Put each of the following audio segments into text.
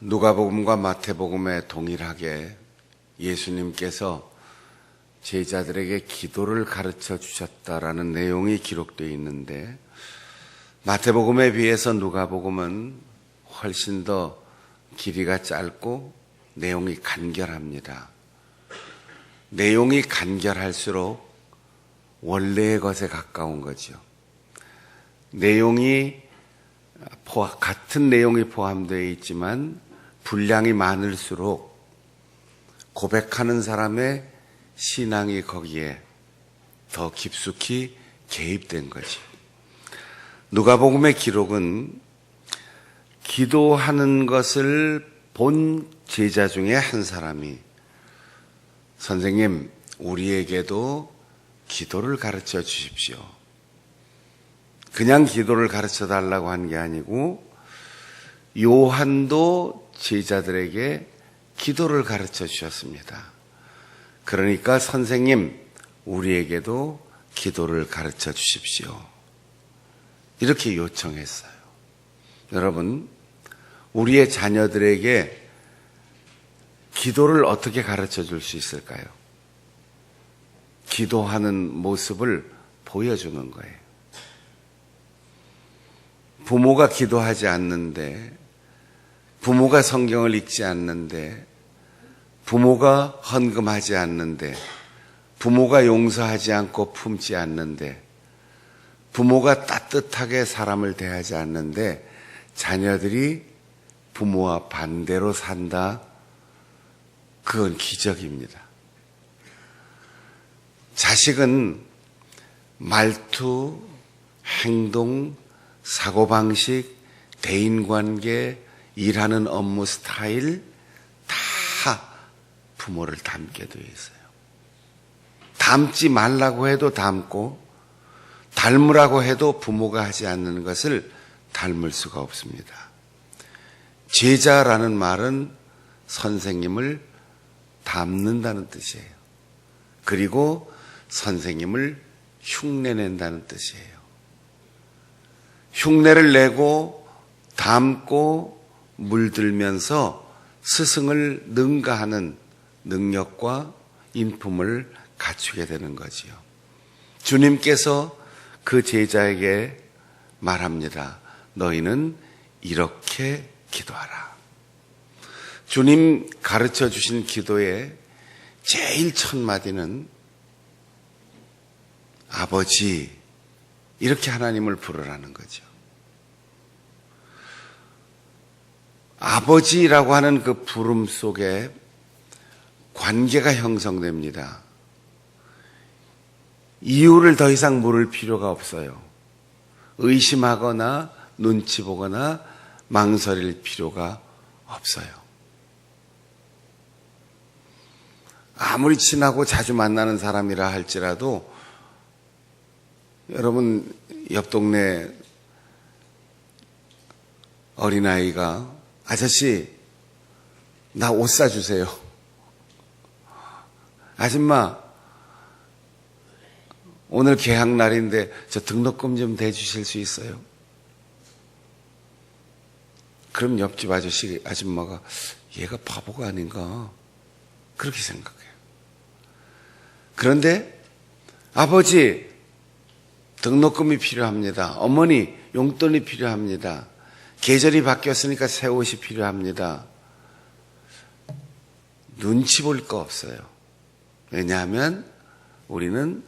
누가복음과 마태복음에 동일하게 예수님께서 제자들에게 기도를 가르쳐 주셨다라는 내용이 기록되어 있는데, 마태복음에 비해서 누가복음은 훨씬 더 길이가 짧고 내용이 간결합니다. 내용이 간결할수록 원래의 것에 가까운 거죠. 같은 내용이 포함되어 있지만 분량이 많을수록 고백하는 사람의 신앙이 거기에 더 깊숙이 개입된 거지. 누가복음의 기록은 기도하는 것을 본 제자 중에 한 사람이 선생님, 우리에게도 기도를 가르쳐 주십시오. 그냥 기도를 가르쳐 달라고 한 게 아니고 요한도 제자들에게 기도를 가르쳐 주셨습니다. 그러니까 선생님, 우리에게도 기도를 가르쳐 주십시오. 이렇게 요청했어요. 여러분, 우리의 자녀들에게 기도를 어떻게 가르쳐 줄 수 있을까요? 기도하는 모습을 보여주는 거예요. 부모가 기도하지 않는데, 부모가 성경을 읽지 않는데, 부모가 헌금하지 않는데, 부모가 용서하지 않고 품지 않는데, 부모가 따뜻하게 사람을 대하지 않는데 자녀들이 부모와 반대로 산다. 그건 기적입니다. 자식은 말투, 행동, 사고방식, 대인관계, 일하는 업무 스타일 다 부모를 닮게 되어 있어요. 닮지 말라고 해도 닮고, 닮으라고 해도 부모가 하지 않는 것을 닮을 수가 없습니다. 제자라는 말은 선생님을 닮는다는 뜻이에요. 그리고 선생님을 흉내낸다는 뜻이에요. 흉내를 내고 닮고 물들면서 스승을 능가하는 능력과 인품을 갖추게 되는 거지요. 주님께서 그 제자에게 말합니다. 너희는 이렇게 기도하라. 주님 가르쳐 주신 기도의 제일 첫 마디는 아버지, 이렇게 하나님을 부르라는 거죠. 아버지라고 하는 그 부름 속에 관계가 형성됩니다. 이유를 더 이상 물을 필요가 없어요. 의심하거나 눈치 보거나 망설일 필요가 없어요. 아무리 친하고 자주 만나는 사람이라 할지라도, 여러분, 옆 동네 어린아이가 아저씨, 나 옷 사주세요. 아줌마, 오늘 개학날인데 저 등록금 좀 대주실 수 있어요? 그럼 옆집 아줌마가 얘가 바보가 아닌가 그렇게 생각해요. 그런데 아버지, 등록금이 필요합니다. 어머니, 용돈이 필요합니다. 계절이 바뀌었으니까 새 옷이 필요합니다. 눈치 볼 거 없어요. 왜냐하면 우리는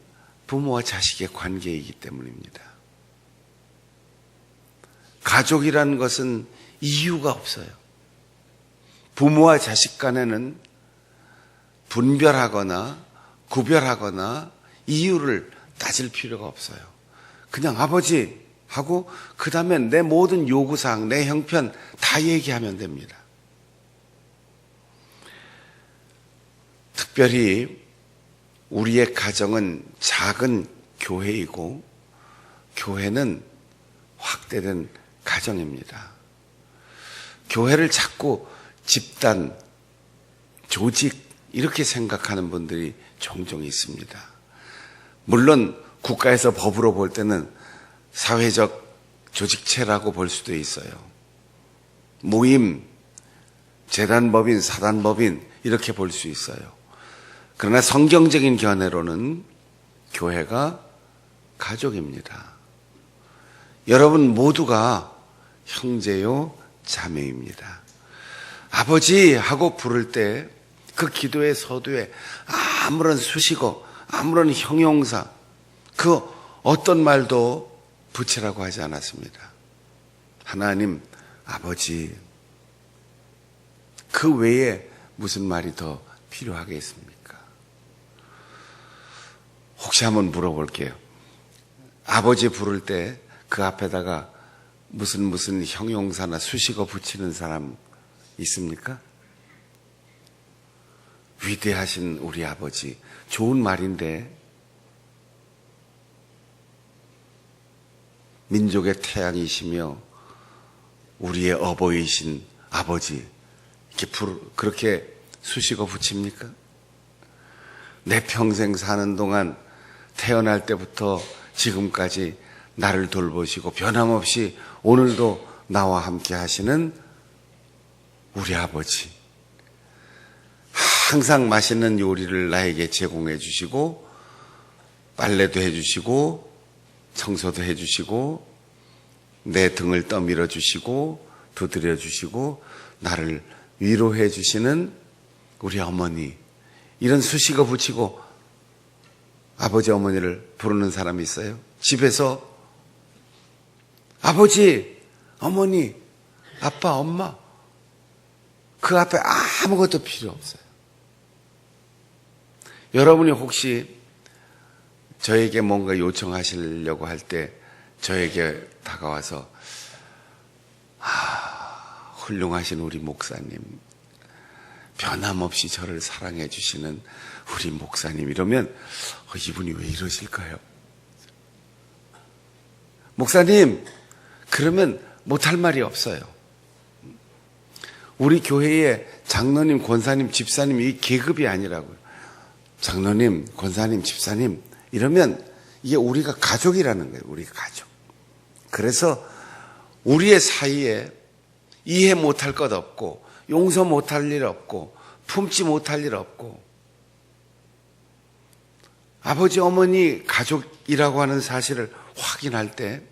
부모와 자식의 관계이기 때문입니다. 가족이라는 것은 이유가 없어요. 부모와 자식 간에는 분별하거나 구별하거나 이유를 따질 필요가 없어요. 그냥 아버지 하고 그 다음에 내 모든 요구사항, 내 형편 다 얘기하면 됩니다. 특별히 우리의 가정은 작은 교회이고 교회는 확대된 가정입니다. 교회를 자꾸 집단, 조직 이렇게 생각하는 분들이 종종 있습니다. 물론 국가에서 법으로 볼 때는 사회적 조직체라고 볼 수도 있어요. 모임, 재단법인, 사단법인 이렇게 볼 수 있어요. 그러나 성경적인 견해로는 교회가 가족입니다. 여러분 모두가 형제요 자매입니다. 아버지 하고 부를 때 그 기도의 서두에 아무런 수식어, 아무런 형용사, 그 어떤 말도 붙이라고 하지 않았습니다. 하나님 아버지, 그 외에 무슨 말이 더 필요하겠습니까? 혹시 한번 물어볼게요. 아버지 부를 때 그 앞에다가 무슨 형용사나 수식어 붙이는 사람 있습니까? 위대하신 우리 아버지, 좋은 말인데 민족의 태양이시며 우리의 어버이신 아버지, 그렇게 수식어 붙입니까? 내 평생 사는 동안 태어날 때부터 지금까지 나를 돌보시고 변함없이 오늘도 나와 함께 하시는 우리 아버지, 항상 맛있는 요리를 나에게 제공해 주시고 빨래도 해 주시고 청소도 해 주시고 내 등을 떠밀어 주시고 두드려 주시고 나를 위로해 주시는 우리 어머니, 이런 수식어 붙이고 아버지 어머니를 부르는 사람이 있어요? 집에서 아버지, 어머니, 아빠, 엄마, 그 앞에 아무것도 필요 없어요. 여러분이 혹시 저에게 뭔가 요청하시려고 할 때 저에게 다가와서 훌륭하신 우리 목사님, 변함없이 저를 사랑해 주시는 우리 목사님, 이러면 이분이 왜 이러실까요? 목사님, 그러면 못할 말이 없어요. 우리 교회의 장로님, 권사님, 집사님, 이 계급이 아니라고요. 장로님, 권사님, 집사님 이러면 이게 우리가 가족이라는 거예요. 우리 가족. 그래서 우리의 사이에 이해 못할 것 없고 용서 못할 일 없고 품지 못할 일 없고 아버지 어머니 가족이라고 하는 사실을 확인할 때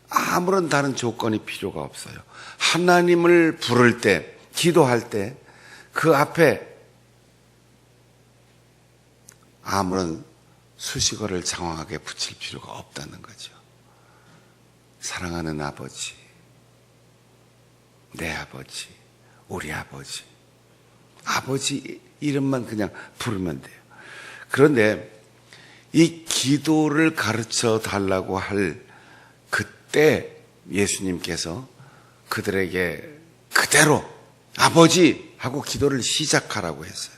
아무런 다른 조건이 필요가 없어요. 하나님을 부를 때, 기도할 때 그 앞에 아무런 수식어를 장황하게 붙일 필요가 없다는 거죠. 사랑하는 아버지, 내 아버지, 우리 아버지, 아버지 이름만 그냥 부르면 돼요. 그런데 이 기도를 가르쳐 달라고 할 그때 예수님께서 그들에게 그대로 아버지 하고 기도를 시작하라고 했어요.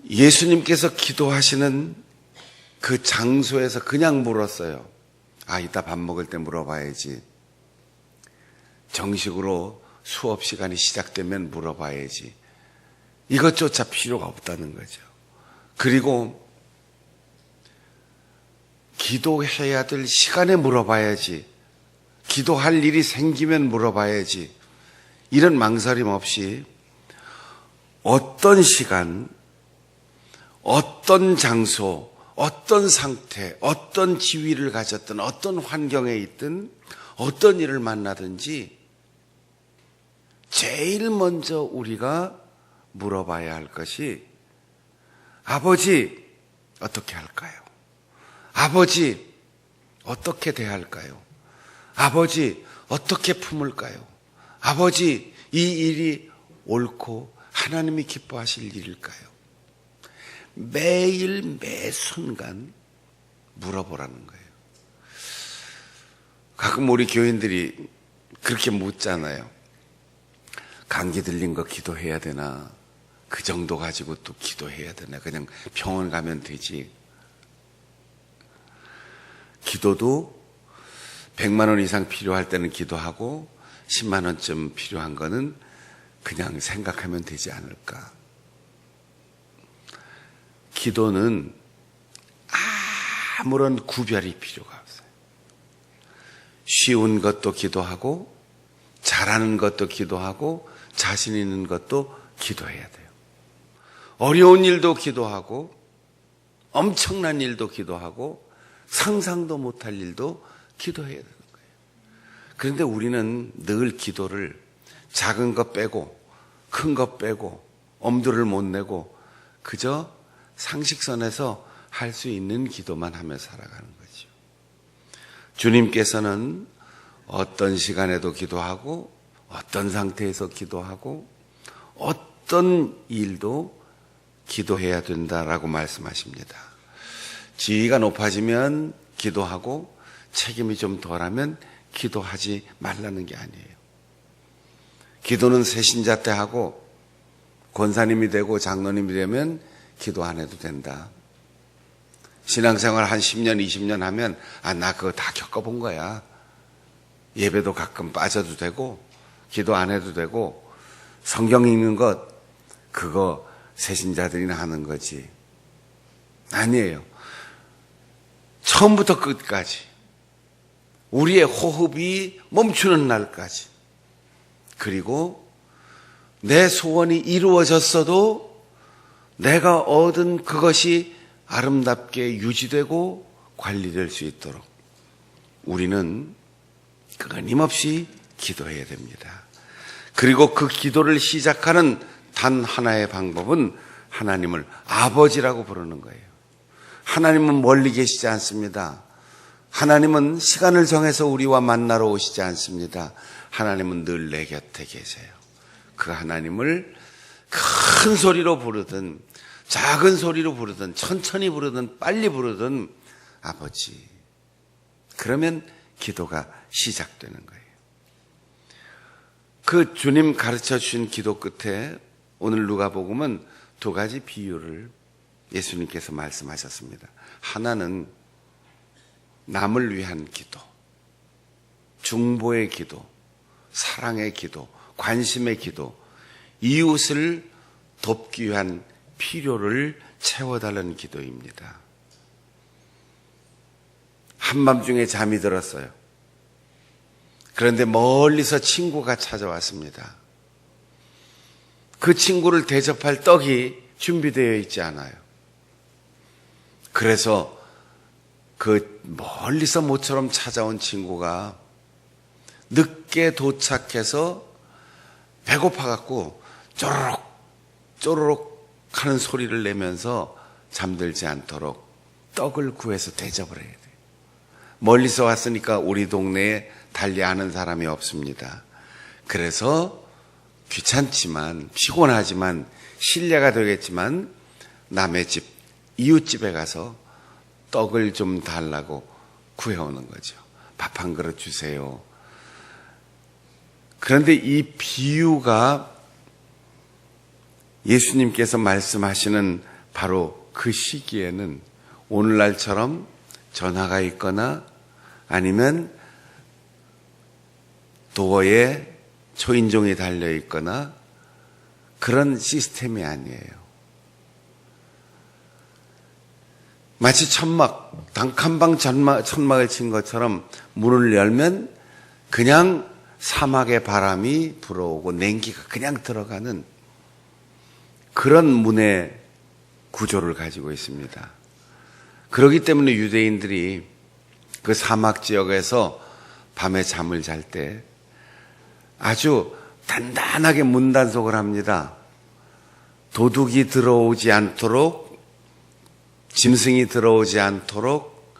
예수님께서 기도하시는 그 장소에서 그냥 물었어요. 이따 밥 먹을 때 물어봐야지. 정식으로 수업 시간이 시작되면 물어봐야지. 이것조차 필요가 없다는 거죠. 그리고 기도해야 될 시간에 물어봐야지. 기도할 일이 생기면 물어봐야지. 이런 망설임 없이 어떤 시간, 어떤 장소, 어떤 상태, 어떤 지위를 가졌든 어떤 환경에 있든 어떤 일을 만나든지 제일 먼저 우리가 물어봐야 할 것이 아버지 어떻게 할까요? 아버지 어떻게 대할까요? 아버지 어떻게 품을까요? 아버지 이 일이 옳고 하나님이 기뻐하실 일일까요? 매일 매 순간 물어보라는 거예요. 가끔 우리 교인들이 그렇게 묻잖아요. 감기 들린 거 기도해야 되나? 그 정도 가지고 또 기도해야 되나? 그냥 병원 가면 되지. 기도도 100만 원 이상 필요할 때는 기도하고 10만 원쯤 필요한 거는 그냥 생각하면 되지 않을까? 기도는 아무런 구별이 필요가 없어요. 쉬운 것도 기도하고 잘하는 것도 기도하고 자신 있는 것도 기도해야 돼요. 어려운 일도 기도하고 엄청난 일도 기도하고 상상도 못할 일도 기도해야 되는 거예요. 그런데 우리는 늘 기도를 작은 것 빼고 큰 것 빼고 엄두를 못 내고 그저 상식선에서 할 수 있는 기도만 하며 살아가는 거죠. 주님께서는 어떤 시간에도 기도하고 어떤 상태에서 기도하고 어떤 일도 기도해야 된다라고 말씀하십니다. 지위가 높아지면 기도하고 책임이 좀 덜하면 기도하지 말라는 게 아니에요. 기도는 새신자 때 하고 권사님이 되고 장로님이 되면 기도 안 해도 된다. 신앙생활 한 10년, 20년 하면 나 그거 다 겪어본 거야. 예배도 가끔 빠져도 되고 기도 안 해도 되고 성경 읽는 것 그거 새신자들이나 하는 거지. 아니에요. 처음부터 끝까지 우리의 호흡이 멈추는 날까지 그리고 내 소원이 이루어졌어도 내가 얻은 그것이 아름답게 유지되고 관리될 수 있도록 우리는 끊임없이 기도해야 됩니다. 그리고 그 기도를 시작하는 단 하나의 방법은 하나님을 아버지라고 부르는 거예요. 하나님은 멀리 계시지 않습니다. 하나님은 시간을 정해서 우리와 만나러 오시지 않습니다. 하나님은 늘 내 곁에 계세요. 그 하나님을 큰 소리로 부르든 작은 소리로 부르든 천천히 부르든 빨리 부르든 아버지. 그러면 기도가 시작되는 거예요. 그 주님 가르쳐 주신 기도 끝에 오늘 누가복음은 두 가지 비유를 예수님께서 말씀하셨습니다. 하나는 남을 위한 기도, 중보의 기도, 사랑의 기도, 관심의 기도, 이웃을 돕기 위한 필요를 채워달라는 기도입니다. 한밤중에 잠이 들었어요. 그런데 멀리서 친구가 찾아왔습니다. 그 친구를 대접할 떡이 준비되어 있지 않아요. 그래서 그 멀리서 모처럼 찾아온 친구가 늦게 도착해서 배고파갖고 쪼르륵 쪼르륵 하는 소리를 내면서 잠들지 않도록 떡을 구해서 대접을 해야 돼요. 멀리서 왔으니까 우리 동네에 달리 아는 사람이 없습니다. 그래서 귀찮지만 피곤하지만 신뢰가 되겠지만 남의 집, 이웃집에 가서 떡을 좀 달라고 구해오는 거죠. 밥 한 그릇 주세요. 그런데 이 비유가 예수님께서 말씀하시는 바로 그 시기에는 오늘날처럼 전화가 있거나 아니면 도어에 초인종이 달려 있거나 그런 시스템이 아니에요. 마치 천막, 단칸방 천막을 친 것처럼 문을 열면 그냥 사막의 바람이 불어오고 냉기가 그냥 들어가는 그런 문의 구조를 가지고 있습니다. 그렇기 때문에 유대인들이 그 사막 지역에서 밤에 잠을 잘 때 아주 단단하게 문단속을 합니다. 도둑이 들어오지 않도록, 짐승이 들어오지 않도록,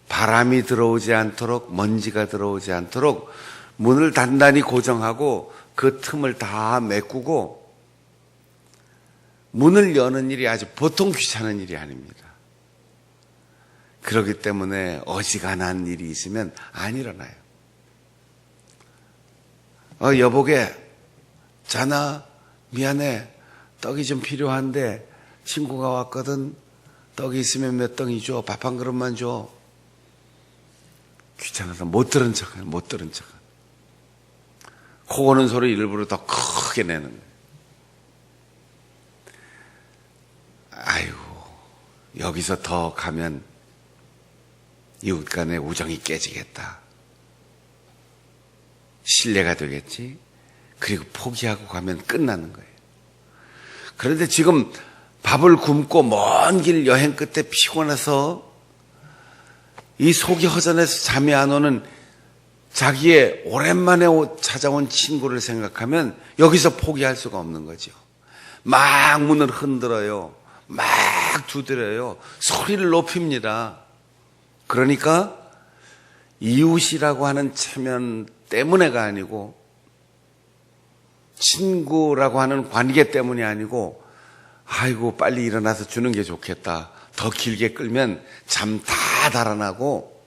바람이 들어오지 않도록, 먼지가 들어오지 않도록 문을 단단히 고정하고 그 틈을 다 메꾸고 문을 여는 일이 아주 보통 귀찮은 일이 아닙니다. 그렇기 때문에 어지간한 일이 있으면 안 일어나요. 여보게, 자나, 미안해. 떡이 좀 필요한데 친구가 왔거든. 떡이 있으면 몇 덩이 줘. 밥 한 그릇만 줘. 귀찮아서 못 들은 척은. 코 고는 소리 일부러 더 크게 내는 거예요. 아이고, 여기서 더 가면 이웃 간의 우정이 깨지겠다. 신뢰가 되겠지. 그리고 포기하고 가면 끝나는 거예요. 그런데 지금 밥을 굶고 먼 길 여행 끝에 피곤해서 이 속이 허전해서 잠이 안 오는 자기의 오랜만에 찾아온 친구를 생각하면 여기서 포기할 수가 없는 거죠. 막 문을 흔들어요. 막 두드려요. 소리를 높입니다. 그러니까 이웃이라고 하는 체면 때문에가 아니고 친구라고 하는 관계 때문이 아니고 아이고 빨리 일어나서 주는 게 좋겠다. 더 길게 끌면 잠 다 달아나고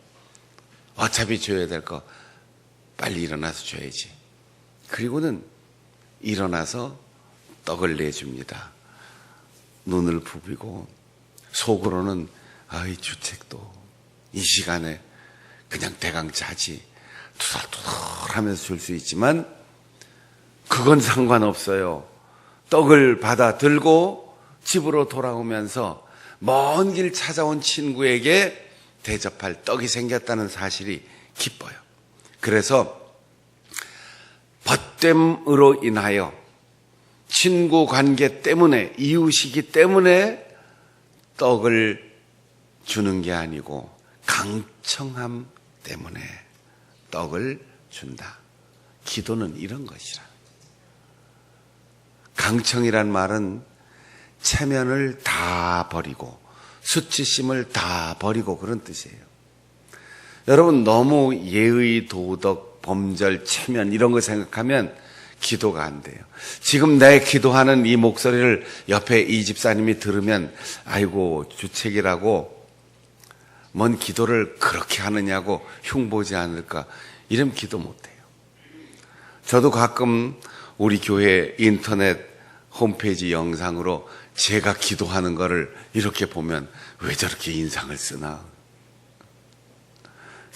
어차피 줘야 될 거 빨리 일어나서 줘야지. 그리고는 일어나서 떡을 내줍니다. 눈을 부비고 속으로는 아이 주책도 이 시간에 그냥 대강 자지 투덜투덜 하면서 줄 수 있지만 그건 상관없어요. 떡을 받아 들고 집으로 돌아오면서 먼 길 찾아온 친구에게 대접할 떡이 생겼다는 사실이 기뻐요. 그래서 벗됨으로 인하여 친구 관계 때문에 이웃이기 때문에 떡을 주는 게 아니고 강청함 때문에 떡을 준다. 기도는 이런 것이라. 강청이란 말은 체면을 다 버리고 수치심을 다 버리고 그런 뜻이에요. 여러분 너무 예의, 도덕, 범절, 체면 이런 거 생각하면 기도가 안 돼요. 지금 내 기도하는 이 목소리를 옆에 이 집사님이 들으면 아이고 주책이라고 뭔 기도를 그렇게 하느냐고 흉보지 않을까 이러면 기도 못해요. 저도 가끔 우리 교회 인터넷 홈페이지 영상으로 제가 기도하는 거를 이렇게 보면 왜 저렇게 인상을 쓰나.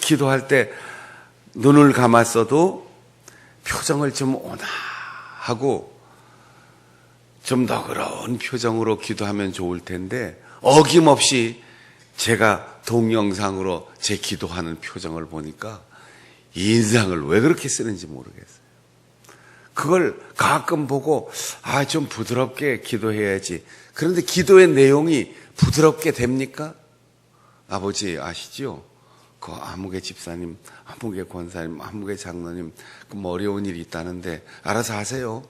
기도할 때 눈을 감았어도 표정을 좀 온화하고 좀 너그러운 표정으로 기도하면 좋을 텐데 어김없이 제가 동영상으로 제 기도하는 표정을 보니까 이 인상을 왜 그렇게 쓰는지 모르겠어요. 그걸 가끔 보고 좀 부드럽게 기도해야지. 그런데 기도의 내용이 부드럽게 됩니까? 아버지 아시죠? 그 아무개 집사님, 아무개 권사님, 아무개 장로님 그 어려운 일이 있다는데 알아서 하세요.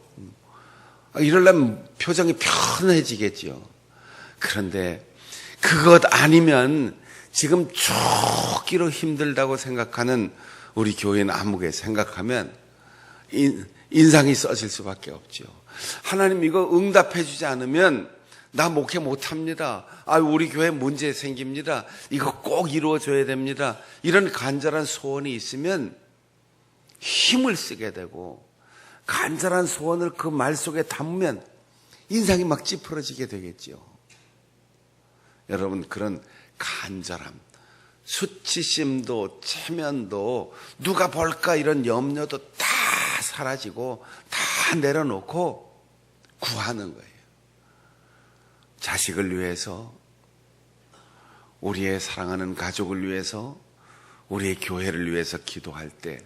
이러려면 표정이 편해지겠죠. 그런데 그것 아니면 지금 죽기로 힘들다고 생각하는 우리 교인 아무개 생각하면 인상이 써질 수밖에 없죠. 하나님 이거 응답해 주지 않으면 나 목회 못합니다. 우리 교회 문제 생깁니다. 이거 꼭 이루어져야 됩니다. 이런 간절한 소원이 있으면 힘을 쓰게 되고 간절한 소원을 그 말 속에 담으면 인상이 막 찌푸러지게 되겠죠. 여러분 그런 간절함, 수치심도 체면도 누가 볼까 이런 염려도 다 사라지고 다 내려놓고 구하는 거예요. 자식을 위해서, 우리의 사랑하는 가족을 위해서, 우리의 교회를 위해서 기도할 때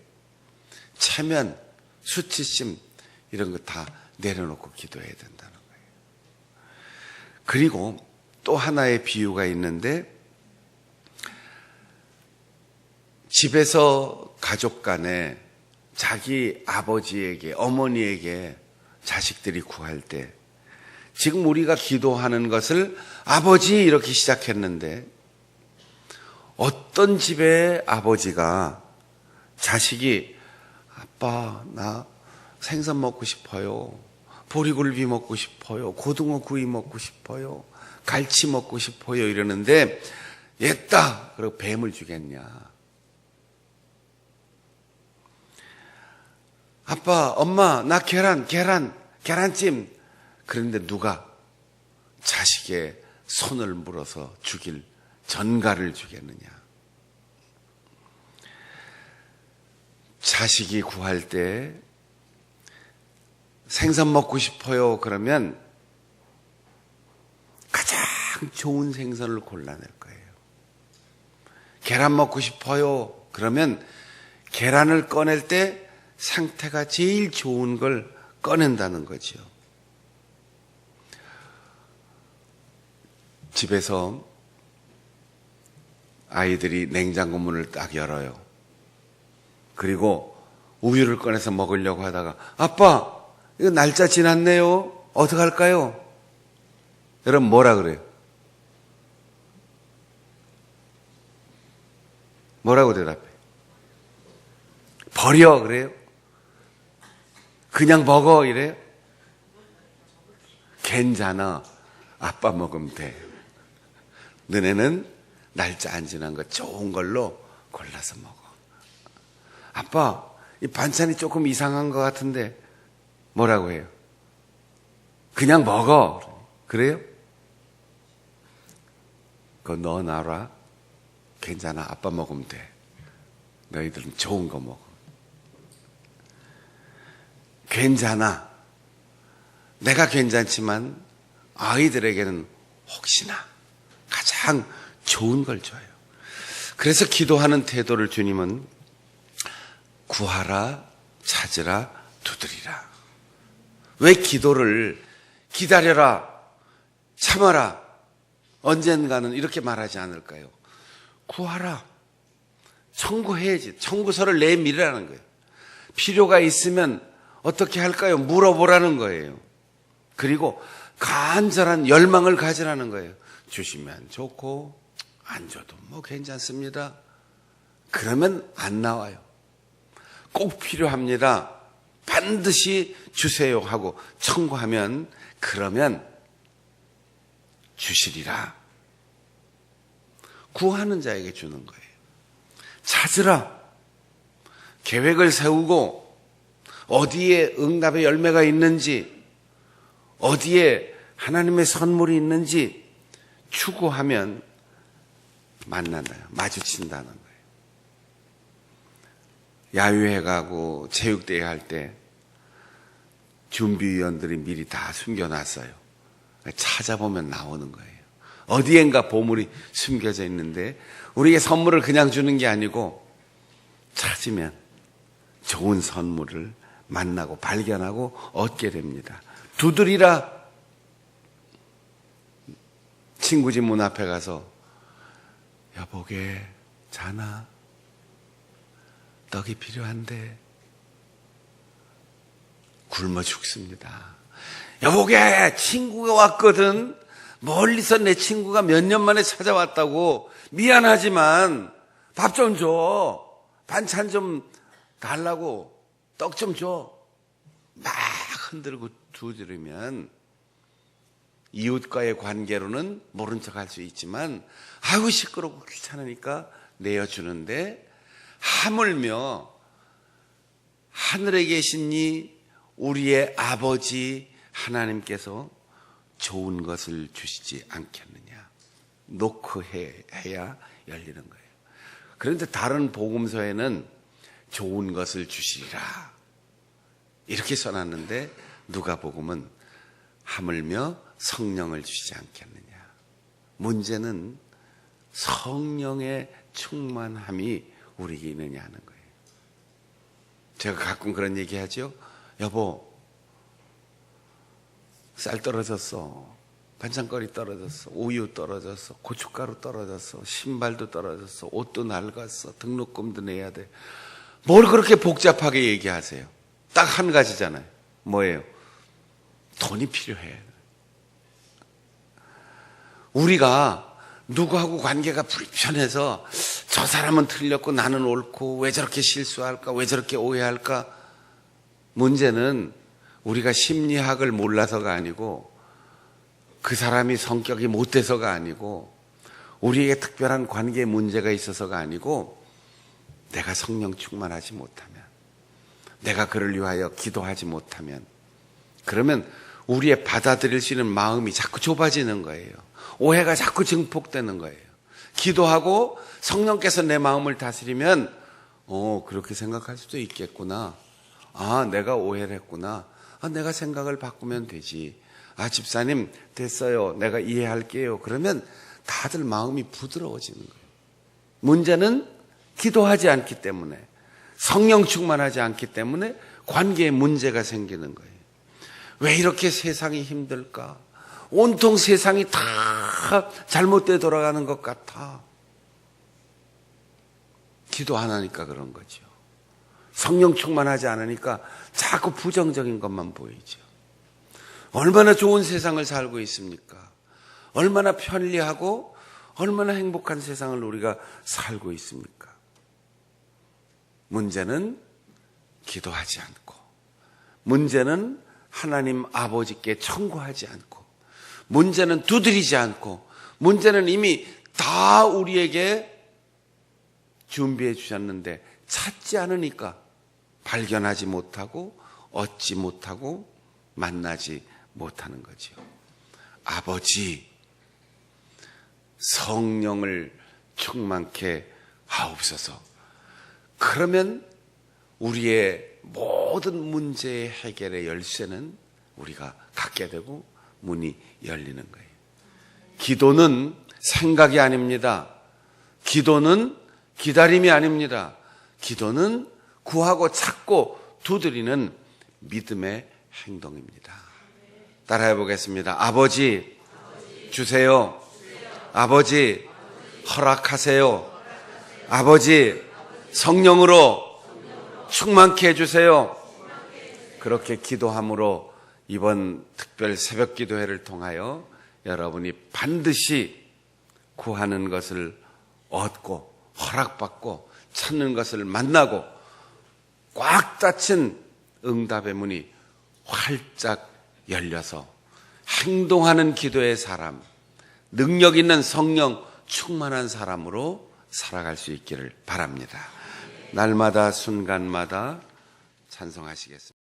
체면, 수치심 이런 거 다 내려놓고 기도해야 된다는 거예요. 그리고 또 하나의 비유가 있는데 집에서 가족 간에 자기 아버지에게, 어머니에게 자식들이 구할 때 지금 우리가 기도하는 것을 아버지 이렇게 시작했는데 어떤 집의 아버지가 자식이 아빠 나 생선 먹고 싶어요. 보리굴비 먹고 싶어요. 고등어 구이 먹고 싶어요. 갈치 먹고 싶어요. 이러는데 옛다 그리고 뱀을 주겠냐. 아빠 엄마 나 계란찜. 그런데 누가 자식의 손을 물어서 죽일 전갈을 주겠느냐. 자식이 구할 때 생선 먹고 싶어요 그러면 가장 좋은 생선을 골라낼 거예요. 계란 먹고 싶어요 그러면 계란을 꺼낼 때 상태가 제일 좋은 걸 꺼낸다는 거죠. 집에서 아이들이 냉장고 문을 딱 열어요. 그리고 우유를 꺼내서 먹으려고 하다가 아빠 이거 날짜 지났네요. 어떡할까요? 여러분 뭐라 그래요? 뭐라고 대답해? 버려 그래요? 그냥 먹어 이래요? 괜찮아. 아빠 먹으면 돼. 너네는 날짜 안 지난 거 좋은 걸로 골라서 먹어. 아빠 이 반찬이 조금 이상한 것 같은데 뭐라고 해요? 그냥 먹어. 그래요? 그거 너 놔라. 괜찮아. 아빠 먹으면 돼. 너희들은 좋은 거 먹어. 괜찮아. 내가 괜찮지만 아이들에게는 혹시나 가장 좋은 걸 줘요. 그래서 기도하는 태도를 주님은 구하라, 찾으라, 두드리라. 왜 기도를 기다려라, 참아라, 언젠가는 이렇게 말하지 않을까요? 구하라. 청구해야지. 청구서를 내밀으라는 거예요. 필요가 있으면 어떻게 할까요? 물어보라는 거예요. 그리고 간절한 열망을 가지라는 거예요. 주시면 좋고 안 줘도 뭐 괜찮습니다. 그러면 안 나와요. 꼭 필요합니다. 반드시 주세요 하고 청구하면 그러면 주시리라. 구하는 자에게 주는 거예요. 찾으라. 계획을 세우고 어디에 응답의 열매가 있는지, 어디에 하나님의 선물이 있는지 추구하면 만나요. 마주친다는 거예요. 야유회 가고 체육대회 할 때 준비위원들이 미리 다 숨겨놨어요. 찾아보면 나오는 거예요. 어디엔가 보물이 숨겨져 있는데 우리에게 선물을 그냥 주는 게 아니고 찾으면 좋은 선물을 만나고 발견하고 얻게 됩니다. 두드리라. 친구 집 문 앞에 가서 여보게 자나? 떡이 필요한데 굶어 죽습니다. 여보게 친구가 왔거든. 멀리서 내 친구가 몇 년 만에 찾아왔다고. 미안하지만 밥 좀 줘. 반찬 좀 달라고. 떡 좀 줘. 막 흔들고 두드리면 이웃과의 관계로는 모른 척 할 수 있지만 아이고 시끄럽고 귀찮으니까 내어주는데 하물며 하늘에 계신 이 우리의 아버지 하나님께서 좋은 것을 주시지 않겠느냐. 놓고 해야 열리는 거예요. 그런데 다른 복음서에는 좋은 것을 주시리라 이렇게 써놨는데 누가복음은 하물며 성령을 주시지 않겠느냐. 문제는 성령의 충만함이 우리에게 있느냐 하는 거예요. 제가 가끔 그런 얘기 하죠. 여보 쌀 떨어졌어. 반찬거리 떨어졌어. 우유 떨어졌어. 고춧가루 떨어졌어. 신발도 떨어졌어. 옷도 낡았어. 등록금도 내야 돼. 뭘 그렇게 복잡하게 얘기하세요? 딱 한 가지잖아요. 뭐예요? 돈이 필요해. 우리가 누구하고 관계가 불편해서 저 사람은 틀렸고 나는 옳고 왜 저렇게 실수할까? 왜 저렇게 오해할까? 문제는 우리가 심리학을 몰라서가 아니고 그 사람이 성격이 못돼서가 아니고 우리에게 특별한 관계에 문제가 있어서가 아니고 내가 성령 충만하지 못하면, 내가 그를 위하여 기도하지 못하면, 그러면 우리의 받아들일 수 있는 마음이 자꾸 좁아지는 거예요. 오해가 자꾸 증폭되는 거예요. 기도하고 성령께서 내 마음을 다스리면 그렇게 생각할 수도 있겠구나. 아, 내가 오해를 했구나. 아, 내가 생각을 바꾸면 되지. 아, 집사님 됐어요. 내가 이해할게요. 그러면 다들 마음이 부드러워지는 거예요. 문제는 기도하지 않기 때문에, 성령 충만하지 않기 때문에 관계에 문제가 생기는 거예요. 왜 이렇게 세상이 힘들까? 온통 세상이 다 잘못돼 돌아가는 것 같아. 기도 안 하니까 그런 거죠. 성령 충만하지 않으니까 자꾸 부정적인 것만 보이죠. 얼마나 좋은 세상을 살고 있습니까? 얼마나 편리하고 얼마나 행복한 세상을 우리가 살고 있습니까? 문제는 기도하지 않고, 문제는 하나님 아버지께 청구하지 않고, 문제는 두드리지 않고, 문제는 이미 다 우리에게 준비해 주셨는데 찾지 않으니까 발견하지 못하고 얻지 못하고 만나지 못하는 거죠. 아버지, 성령을 충만케 하옵소서. 그러면 우리의 모든 문제의 해결의 열쇠는 우리가 갖게 되고 문이 열리는 거예요. 기도는 생각이 아닙니다. 기도는 기다림이 아닙니다. 기도는 구하고 찾고 두드리는 믿음의 행동입니다. 따라해 보겠습니다. 아버지, 주세요. 아버지, 허락하세요. 아버지, 성령으로 충만케 해주세요. 그렇게 기도함으로 이번 특별 새벽 기도회를 통하여 여러분이 반드시 구하는 것을 얻고 허락받고 찾는 것을 만나고 꽉 닫힌 응답의 문이 활짝 열려서 행동하는 기도의 사람, 능력 있는 성령 충만한 사람으로 살아갈 수 있기를 바랍니다. 날마다 순간마다 찬송하시겠습니다.